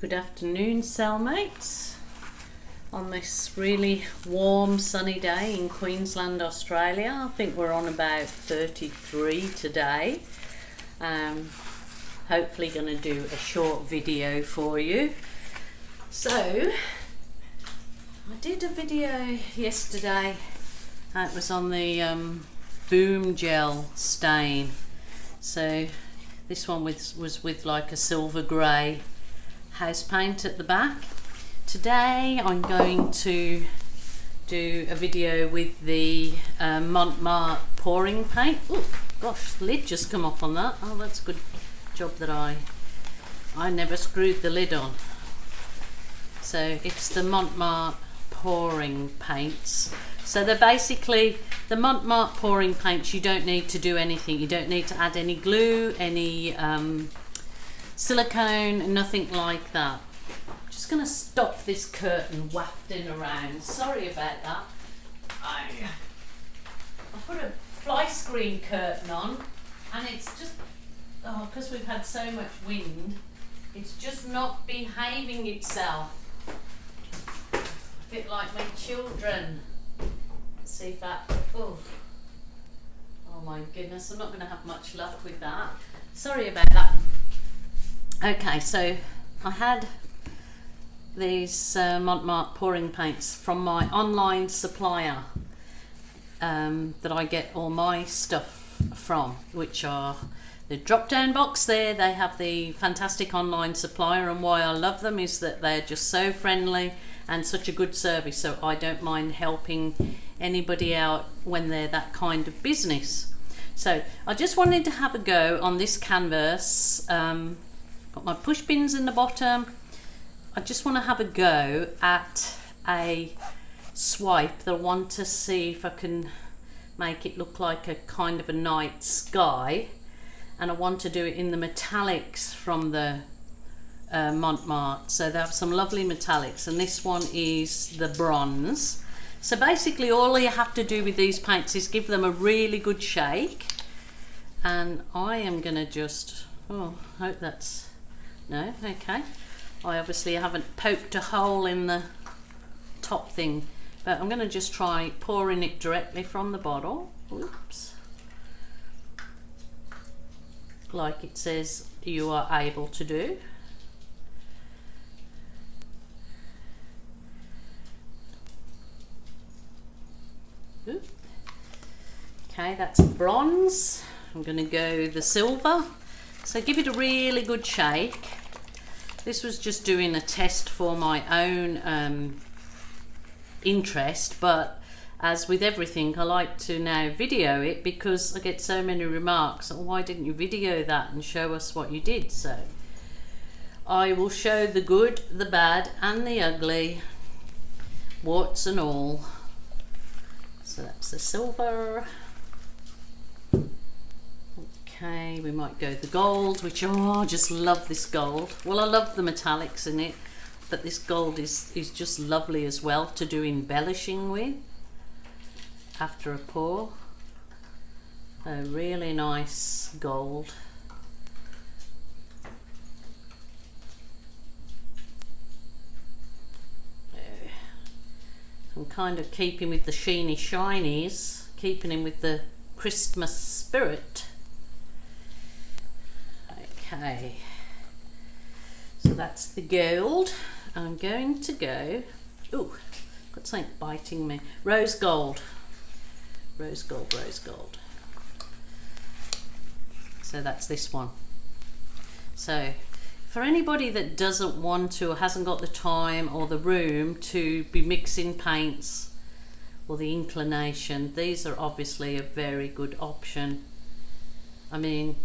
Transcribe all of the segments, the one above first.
Good afternoon, cellmates, on this really warm sunny day in Queensland, Australia. I think we're on about 33 today. Hopefully going to do a short video for you. So I did a video yesterday. It was on the boom gel stain. So this one was with like a silver grey house paint at the back. Today I'm going to do a video with the Mont pouring paint. Oh gosh, the lid just come off on that. Oh, that's a good job that I never screwed the lid on. So it's the Mont pouring paints. So they're basically the Mont pouring paints. You don't need to do anything. You don't need to add any glue, any silicone, nothing like that. I'm just going to stop this curtain wafting around. Sorry about that. I put a fly screen curtain on and it's just, because we've had so much wind, it's just not behaving itself. A bit like my children. Let's see if that, oh my goodness, I'm not going to have much luck with that. Sorry about that. Okay, so I had these Mont pouring paints from my online supplier that I get all my stuff from, which are the drop down box there. They have the fantastic online supplier, and why I love them is that they're just so friendly and such a good service, so I don't mind helping anybody out when they're that kind of business. So I just wanted to have a go on this canvas. Got my push pins in the bottom. I just want to have a go at a swipe that I want to see if I can make it look like a kind of a night sky, and I want to do it in the metallics from the Mont. So they have some lovely metallics, and this one is the bronze. So basically all you have to do with these paints is give them a really good shake, and I am going to just, I hope that's, no, okay. I obviously haven't poked a hole in the top thing, but I'm going to just try pouring it directly from the bottle. Oops. Like it says you are able to do. Oop. Okay, that's bronze. I'm going to go the silver. So give it a really good shake. This was just doing a test for my own interest, but as with everything, I like to now video it because I get so many remarks. Oh, why didn't you video that and show us what you did? So I will show the good, the bad and the ugly, warts and all. So that's the silver. Okay, we might go the gold, which, I just love this gold. Well, I love the metallics in it, but this gold is just lovely as well to do embellishing with after a pour. A really nice gold. I'm kind of keeping with the sheeny shinies, keeping in with the Christmas spirit. Okay, so that's the gold. I'm going to go, ooh, got something biting me. Rose gold, rose gold, rose gold. So that's this one. So for anybody that doesn't want to or hasn't got the time or the room to be mixing paints or the inclination, these are obviously a very good option. I mean,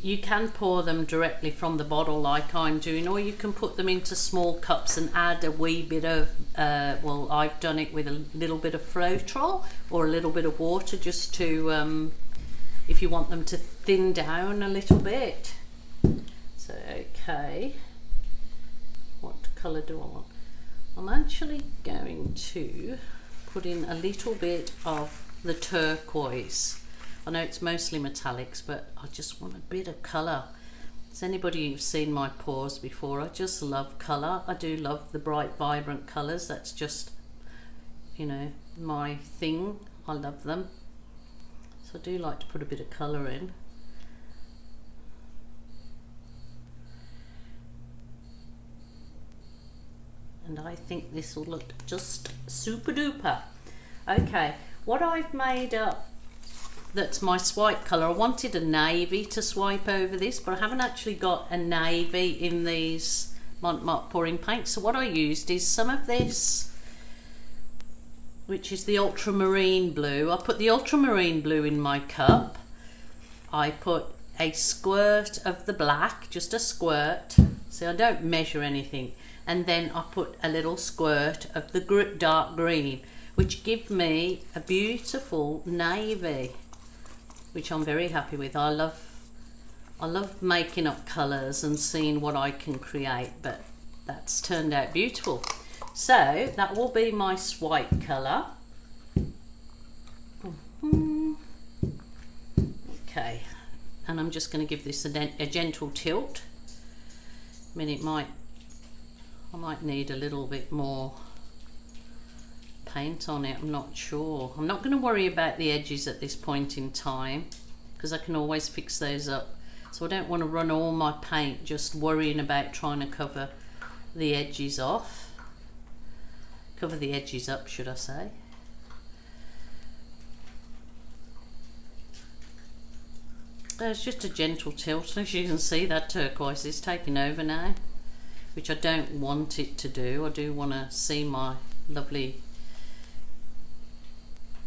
you can pour them directly from the bottle like I'm doing, or you can put them into small cups and add a wee bit of, well, I've done it with a little bit of Floetrol or a little bit of water, just to, if you want them to thin down a little bit. So, okay, what colour do I want? I'm actually going to put in a little bit of the turquoise. I know it's mostly metallics, but I just want a bit of colour. Has anybody seen my pours before? I just love colour. I do love the bright, vibrant colours. That's just, you know, my thing. I love them. So I do like to put a bit of colour in. And I think this will look just super duper. Okay, what I've made up, that's my swipe colour. I wanted a navy to swipe over this, but I haven't actually got a navy in these Mont pouring paints. So what I used is some of this, which is the ultramarine blue. I put the ultramarine blue in my cup. I put a squirt of the black, just a squirt. So I don't measure anything. And then I put a little squirt of the dark green, which give me a beautiful navy, which I'm very happy with. I love making up colours and seeing what I can create, but that's turned out beautiful. So that will be my swipe colour. Okay, and I'm just going to give this a gentle tilt. I mean, I might need a little bit more paint on it, I'm not sure. I'm not going to worry about the edges at this point in time, because I can always fix those up. So I don't want to run all my paint just worrying about trying to cover the edges off. Cover the edges up, should I say. It's just a gentle tilt. As you can see, that turquoise is taking over now, which I don't want it to do. I do want to see my lovely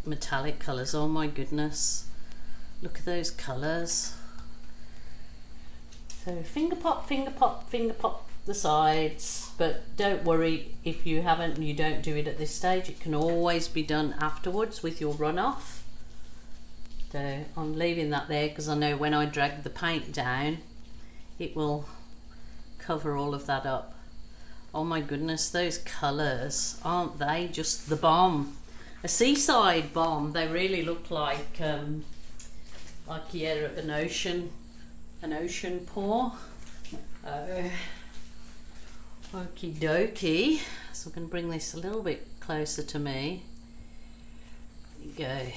metallic colours. Oh my goodness, look at those colours. So finger pop the sides, but don't worry if you haven't and you don't do it at this stage. It can always be done afterwards with your runoff. So I'm leaving that there because I know when I drag the paint down it will cover all of that up. Oh my goodness, those colours, aren't they just the bomb? A seaside bomb. They really look like yeah, an ocean pour. Okie dokie. So I'm going to bring this a little bit closer to me. There you go.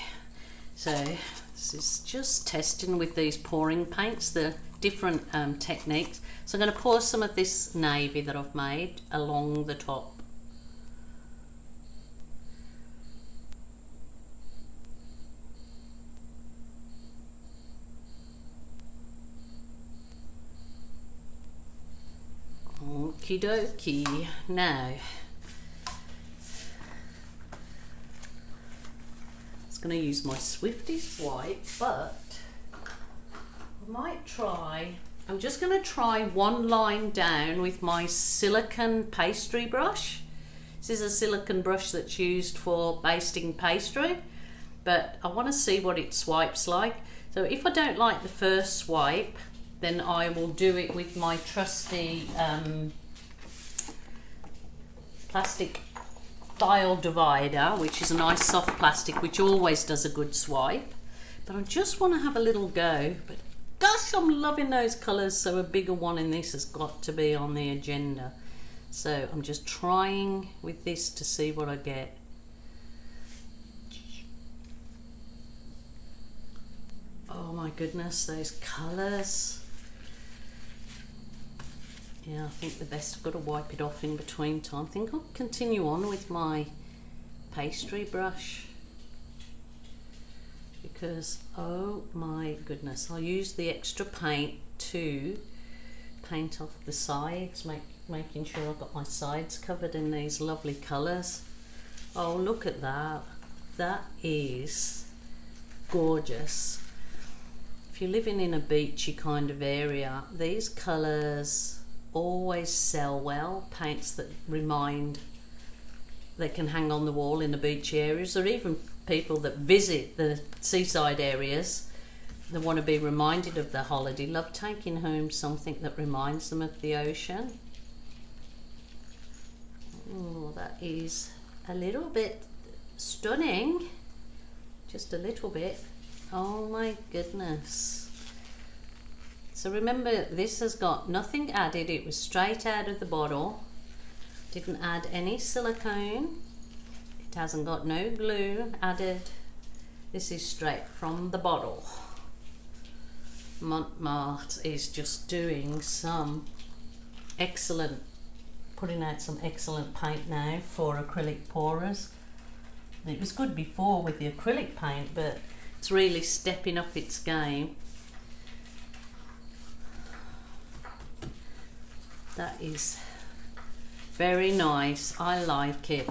So this is just testing with these pouring paints, the different techniques. So I'm going to pour some of this navy that I've made along the top. Okie dokie. Now, I'm going to use my Swifty swipe, but I might try, I'm just going to try one line down with my silicone pastry brush. This is a silicone brush that's used for basting pastry, but I want to see what it swipes like. So if I don't like the first swipe, then I will do it with my trusty plastic file divider, which is a nice soft plastic which always does a good swipe. But I just want to have a little go. But gosh, I'm loving those colours, so a bigger one in this has got to be on the agenda. So I'm just trying with this to see what I get. Oh my goodness, those colours. Yeah, I think the best, I've got to wipe it off in between time. I think I'll continue on with my pastry brush because, oh my goodness, I'll use the extra paint to paint off the sides, making sure I've got my sides covered in these lovely colours. Oh, look at that. That is gorgeous. if you're living in a beachy kind of area, these colours always sell well. Paints that remind, they can hang on the wall in the beachy areas, or even people that visit the seaside areas, they want to be reminded of their holiday, love taking home something that reminds them of the ocean. Oh, that is a little bit stunning, just a little bit. Oh my goodness. So remember, this has got nothing added, it was straight out of the bottle, didn't add any silicone, it hasn't got no glue added, this is straight from the bottle. Mont is just doing some excellent, putting out some excellent paint now for acrylic pourers. It was good before with the acrylic paint, but it's really stepping up its game. That is very nice, I like it.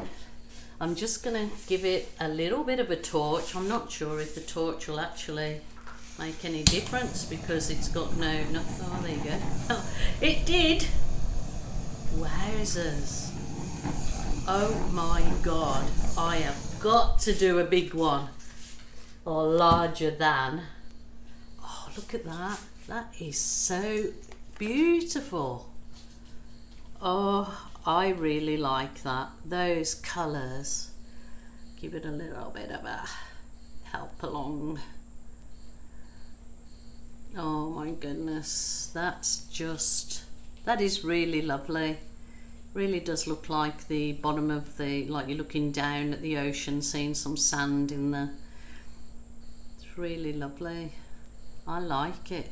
I'm just going to give it a little bit of a torch. I'm not sure if the torch will actually make any difference because it's got no, oh there you go. Oh, it did! Wowzers. Oh my god, I have got to do a big one, or larger than. Oh, look at that, that is so beautiful. Oh, I really like that. Those colours give it a little bit of a help along. Oh my goodness, that's just, that is really lovely. Really does look like the bottom of the, like you're looking down at the ocean, seeing some sand in there. It's really lovely. I like it.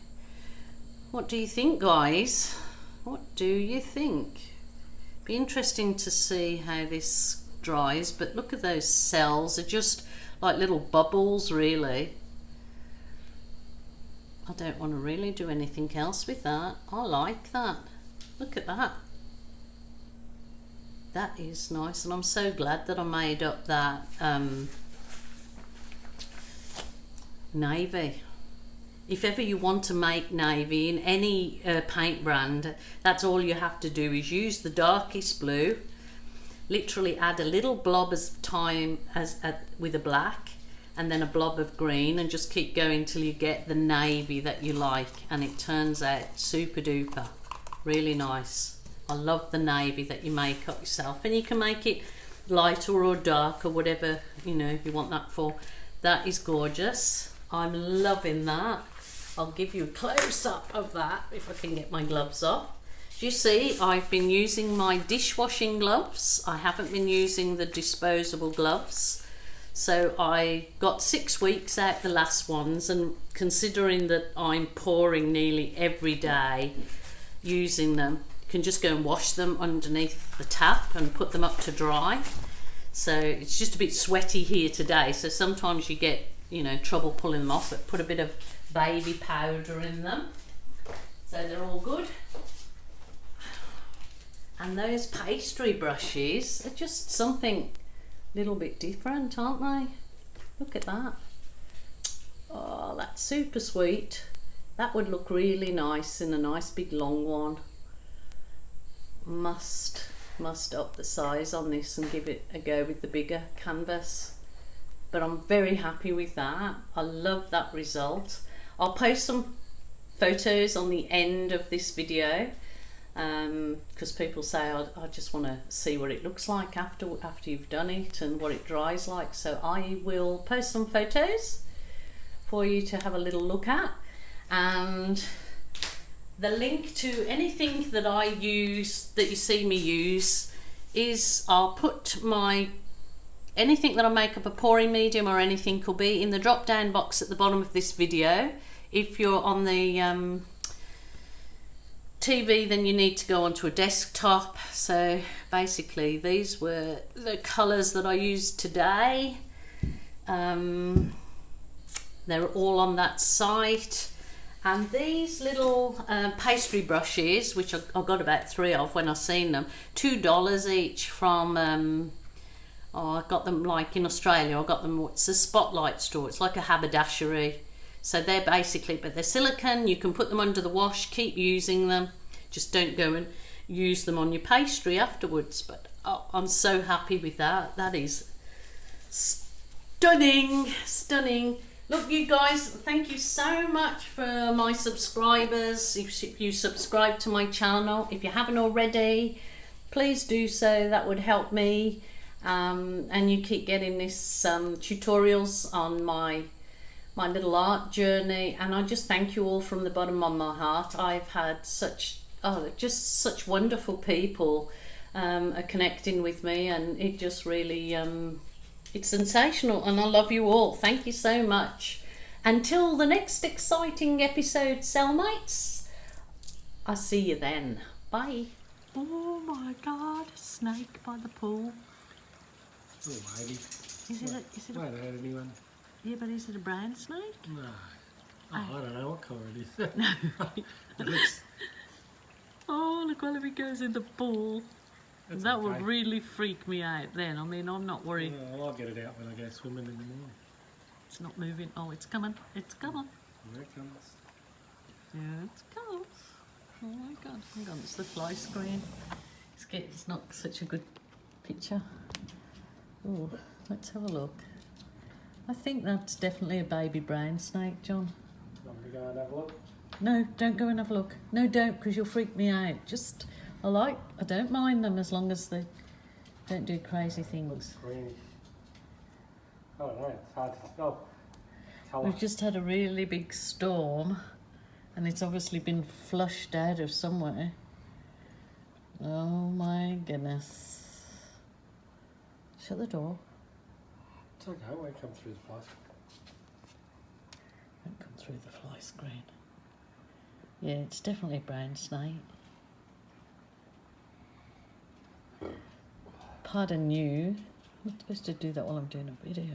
What do you think, guys? What do you think? Be interesting to see how this dries, but look at those cells, they're just like little bubbles really. I don't want to really do anything else with that. I like that. Look at that. That is nice, and I'm so glad that I made up that navy. If ever you want to make navy in any paint brand, that's all you have to do is use the darkest blue, literally add a little blob as time with a black, and then a blob of green, and just keep going till you get the navy that you like, and it turns out super duper really nice. I love the navy that you make up yourself, and you can make it lighter or darker, whatever you know you want that for. That is gorgeous. I'm loving that. I'll give you a close-up of that if I can get my gloves off. Do you see, I've been using my dishwashing gloves. I haven't been using the disposable gloves. So I got 6 weeks out the last ones, and considering that I'm pouring nearly every day using them, you can just go and wash them underneath the tap and put them up to dry. So it's just a bit sweaty here today, so sometimes you get, you know, trouble pulling them off, but put a bit of baby powder in them so they're all good. And those pastry brushes are just something a little bit different, aren't they? Look at that. Oh, that's super sweet. That would look really nice in a nice big long one. Must up the size on this and give it a go with the bigger canvas. But I'm very happy with that. I love that result. I'll post some photos on the end of this video because people say I just want to see what it looks like after you've done it and what it dries like. So I will post some photos for you to have a little look at, and the link to anything that I use, that you see me use, is I'll put anything that I make up a pouring medium or anything will be in the drop down box at the bottom of this video. If you're on the TV, then you need to go onto a desktop. So basically these were the colours that I used today. They're all on that site. And these little pastry brushes, which I got about 3 of when I seen them, $2 each from I got them like in Australia. I got them, it's a Spotlight store, it's like a haberdashery So they're basically, but they're silicone. You can put them under the wash, keep using them. Just don't go and use them on your pastry afterwards. But oh, I'm so happy with that. That is stunning, stunning. Look, you guys, thank you so much for my subscribers. If you subscribe to my channel, if you haven't already, please do so. That would help me. And you keep getting this tutorials on my little journey, and I just thank you all from the bottom of my heart. I've had just such wonderful people are connecting with me, and it just really it's sensational, and I love you all. Thank you so much. Until the next exciting episode, cellmates, I'll see you then. Bye. Oh my God, a snake by the pool. Oh, maybe. Is it Won't hurt anyone. Yeah, but is it a brown snake? No. Oh, I don't know what colour it is. No. It looks... Oh, look, well, if it goes in the pool. That's That okay. would really freak me out then. I mean, I'm not worried. Well, I'll get it out when I go swimming in the morning. It's not moving. Oh, it's coming. It's coming. Here it comes. Yeah, it's coming. Oh my God. Hang on, it's the fly screen. It's not such a good picture. Oh, let's have a look. I think that's definitely a baby brown snake, John. Want me to go and have a look? No, don't go and have a look. No, don't, because you'll freak me out. Just, I don't mind them as long as they don't do crazy things. Looks greenish. I don't know, it's hard to tell. Colour. We've just had a really big storm, and it's obviously been flushed out of somewhere. Oh my goodness. Shut the door. It's okay, it won't come through the fly screen. Won't come through the fly screen. Yeah, it's definitely a brown snake. Pardon you. I'm not supposed to do that while I'm doing a video.